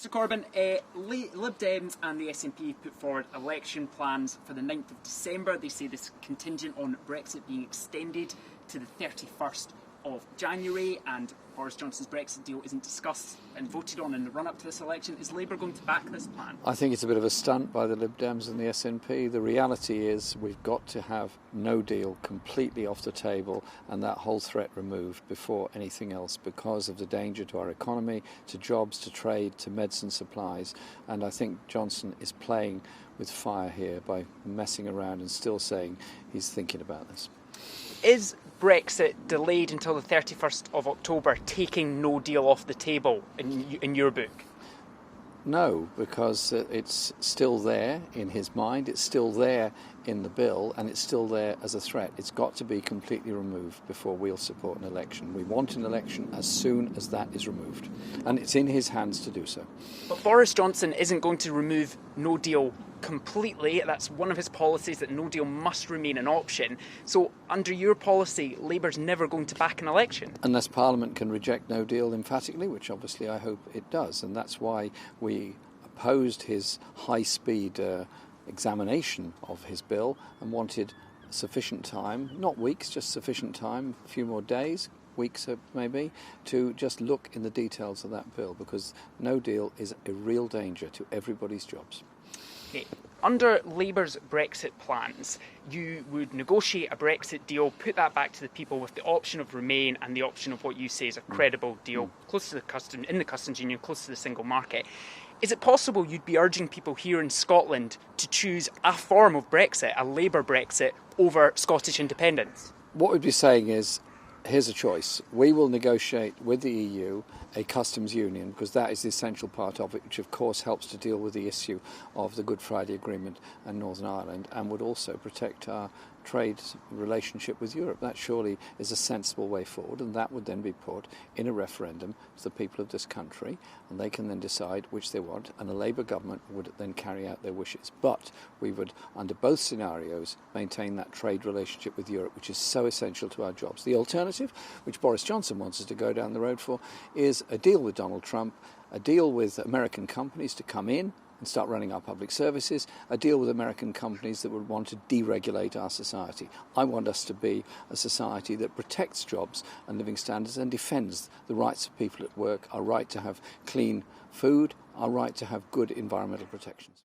Mr Corbyn, Lib Dems and the SNP put forward election plans for the 9th of December. They say this is contingent on Brexit being extended to the 31st of January, and Boris Johnson's Brexit deal isn't discussed and voted on in the run-up to this election. Is Labour going to back this plan? I think it's a bit of a stunt by the Lib Dems and the SNP. The reality is we've got to have no deal completely off the table and that whole threat removed before anything else, because of the danger to our economy, to jobs, to trade, to medicine supplies. And I think Johnson is playing with fire here by messing around and still saying he's thinking about this. Is Brexit delayed until the 31st of October taking no deal off the table in your book? No, because it's still there in his mind, it's still there in the bill, and it's still there as a threat. It's got to be completely removed before we'll support an election. We want an election as soon as that is removed, and it's in his hands to do so. But Boris Johnson isn't going to remove no deal completely. That's one of his policies, that no deal must remain an option. So under your policy, Labour's never going to back an election? Unless Parliament can reject no deal emphatically, which obviously I hope it does. And that's why we opposed his high-speed examination of his bill and wanted sufficient time, not weeks, just sufficient time, a few more days, weeks maybe, to just look in the details of that bill, because no deal is a real danger to everybody's jobs. Okay. Under Labour's Brexit plans, you would negotiate a Brexit deal, put that back to the people with the option of Remain and the option of what you say is a credible deal, close to the in the customs union, close to the single market. Is it possible you'd be urging people here in Scotland to choose a form of Brexit, a Labour Brexit, over Scottish independence? What we'd be saying is, here's a choice. We will negotiate with the EU a customs union, because that is the essential part of it, which of course helps to deal with the issue of the Good Friday Agreement and Northern Ireland, and would also protect our trade relationship with Europe. That surely is a sensible way forward, and that would then be put in a referendum to the people of this country, and they can then decide which they want, and a Labour government would then carry out their wishes. But we would, under both scenarios, maintain that trade relationship with Europe, which is so essential to our jobs. The alternative, which Boris Johnson wants us to go down the road for, is a deal with Donald Trump, a deal with American companies to come in and start running our public services, a deal with American companies that would want to deregulate our society. I want us to be a society that protects jobs and living standards and defends the rights of people at work, our right to have clean food, our right to have good environmental protections.